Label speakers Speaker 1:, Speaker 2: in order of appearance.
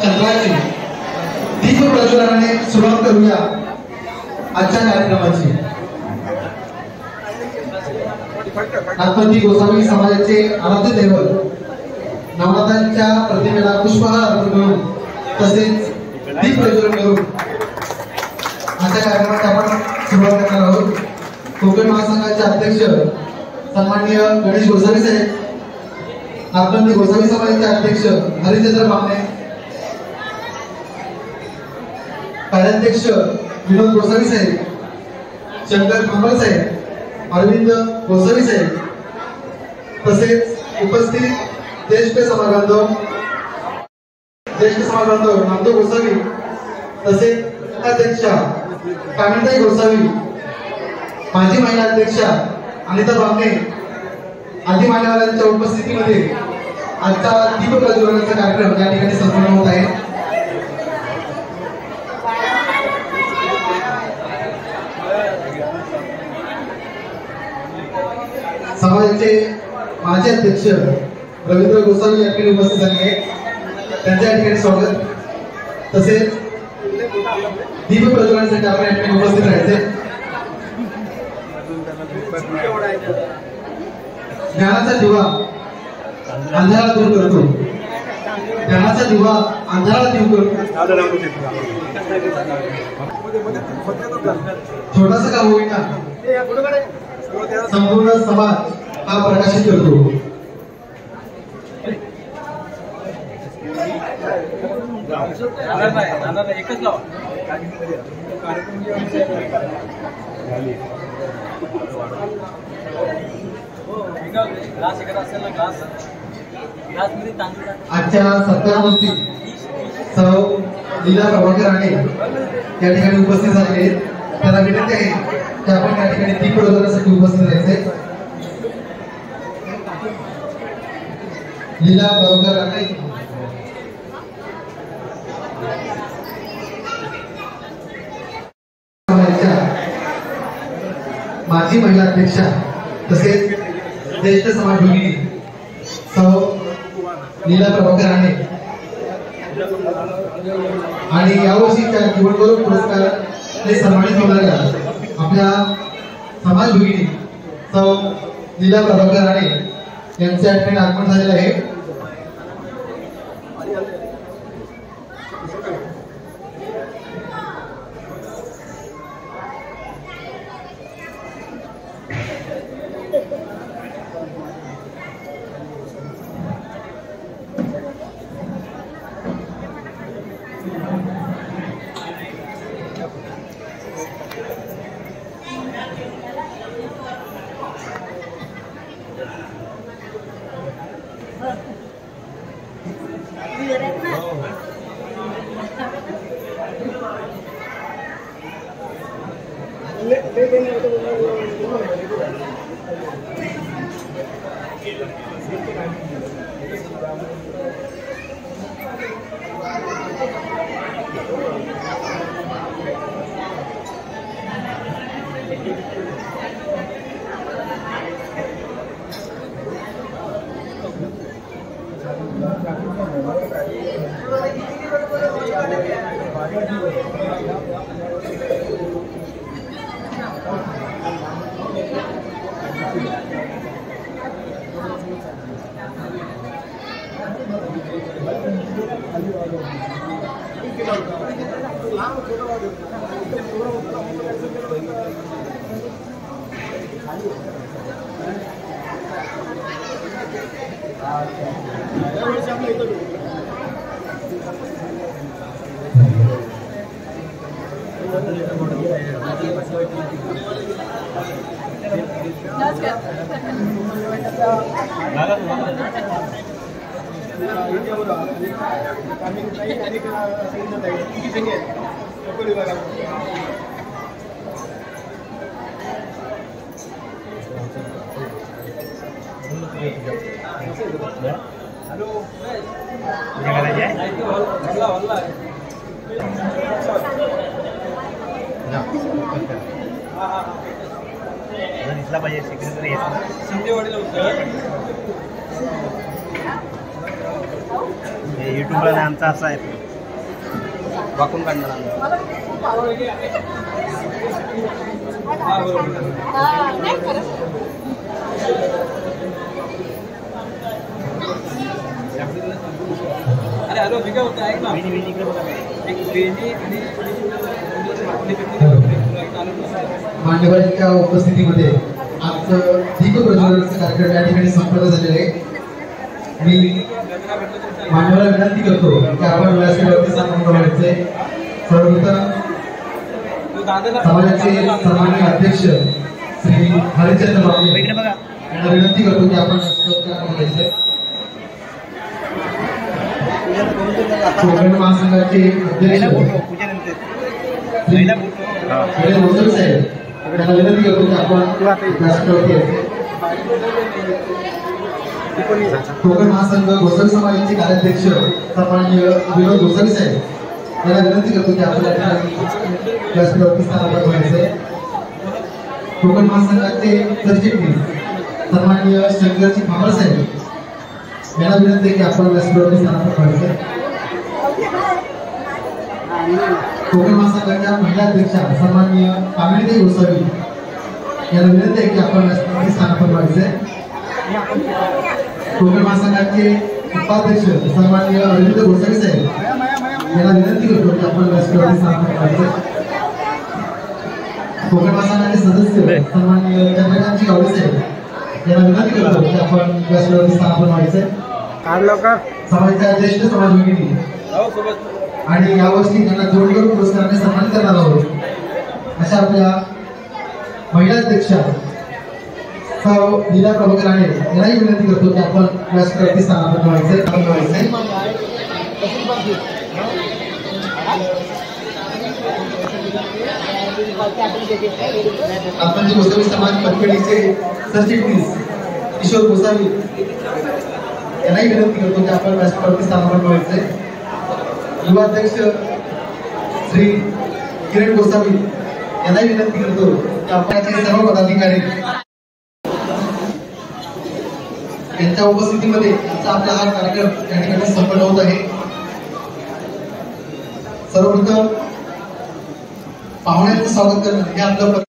Speaker 1: चंद्राची दीप प्रज्वलनाने सुरुवात करूया आजच्या कार्यक्रमाची। नागपंथी गोसावी समाजाचे आराध्य दैवत नवनाथांच्या प्रतिमेला पुष्पहार अर्पण करून तसेच दीप प्रज्वलन करून आजच्या कार्यक्रमाची आपण सुरुवात करणार आहोत। कोकण महासंघाचे अध्यक्ष सन्माननीय गणेश गोसावी साहेब, नागपंथी गोसावी समाजाचे अध्यक्ष हरिचंद्र बामणे, कार्याध्यक्ष विनोद गोसावी साहेब, शंकर भांबळ साहेब, अरविंद गोसावी साहेब, तसेच उपस्थित ज्येष्ठ समाजबांधव नामदेव गोसावी, तसेच अध्यक्षा कामिताई गोसावी, माजी महिला अध्यक्षा अनिता बामणे आदी मान्यवरांच्या उपस्थितीमध्ये आजचा दीप प्रज्वलनाचा कार्यक्रम या ठिकाणी संपन्न होत आहे। समाजाचे माजी अध्यक्ष रवींद्र गोसावी या ठिकाणी उपस्थित झाले आहेत, त्यांच्या ठिकाणी स्वागत। तसेच दीप प्रज्वलनासाठी आपण या ठिकाणी उपस्थित राहायचे। ज्ञानाचा दिवा अंधाराला दूर करतो, ज्ञानाचा दिवा अंधाराला दूर करतो, छोटासा का होईना संपूर्ण समाज हा प्रकाशित करतो।
Speaker 2: एकच लावा
Speaker 1: आजच्या सत्कारमूर्ती सौ लीला प्रभाकर राणे या ठिकाणी उपस्थित झालेले आहेत। त्याला विनंती आहे की आपण या ठिकाणी दीप प्रज्वलनासाठी उपस्थित राहायचे। लीला प्रभाकर राणे माजी महिला अध्यक्षा तसेच ज्येष्ठ समाज भगिनी सौ लीला प्रभाकर राणे आणि यावर्षीच्या जीवनगौरव पुरस्काराने सन्मानित होणाऱ्या आपल्या समाज भगिनी सौ लीला प्रभाकर राणे यांच्या ठिकाणी आगमन झालेलं आहे।
Speaker 2: दिसला पाहिजे सेक्रेटरी युट्यूबला आमचा असा आहे वाकून काढणार
Speaker 3: अरे हॅलो काय होतं ऐक ना
Speaker 1: मान्यवरांच्या उपस्थितीमध्ये आजचं दीप प्रज्वलनाचा कार्यक्रम या ठिकाणी संपन्न झालेला आहे. मी मान्यवरांना विनंती करतो की आपण व्यासपीठावरती सामान्य व्हायचे. सर्वप्रथम समाजाचे सन्माननीय अध्यक्ष श्री हरिचंद्र बाबू यांना विनंती करतो की आपण व्यासपीठावरती कोकण महासंघाचे अध्यक्ष साहेब त्यांना विनंती करतो की आपण व्यासपीठावरती यायचे. कोकण महासंघ घोसावी समाजाचे कार्याध्यक्ष सन्माननीय विनोद घोसावी साहेब यांना विनंती करतो की आपण व्यासपीठावरती स्थानापन्न व्हायचे. कोकण महासंघाचे सरचिटणीस सन्माननीय शंकरजी भामरे साहेब यांना विनंती की आपण व्यासपीठावरती स्थानापन्न व्हायचे. कोकण महासंघाच्या महिला अध्यक्षा सन्माननीय कामिनीताई गोसावी यांना विनंती आहे की आपण व्यासपीठावरती स्थानापन्न व्हायचे. कोकण महासंघाचे उपाध्यक्ष सन्माननीय अरविंद गोसावी साहेब यांना विनंती करतो की आपण व्यासपीठावरती स्थानापन्न व्हायचे. कोकण महासंघाचे सदस्य सन्माननीय चंद्रकांतजी गावडे साहेब यांना विनंती करतो की आपण व्यासपीठावरती स्थानापन्न व्हायचे. समाजाच्या ज्येष्ठ समाज भगिनी आणि यावर्षी त्यांना जोडकर पुरस्काराने सन्मानित करणार आहोत अशा आपल्या महिला अध्यक्षा सौ लीला प्रभाकर यांनाही विनंती करतो की आपण व्यासपीठावरती स्थानापन्न व्हायचे. आपण गोसावी समाज कंपनीचे सरचिटणीस किशोर गोसावी यांनाही विनंती करतो की आपण व्यासपीठावरती स्थानापन्न व्हायचे. युवा अध्यक्ष श्री किरण गोसावी यांनाही विनंती करतो की आपण सर्व पदाधिकारी यांच्या उपस्थितीमध्ये आजचा आपला हा कार्यक्रम या ठिकाणी संपन्न होत आहे. सर्वप्रथम पाहुण्यांचं स्वागत करणं हे आपलं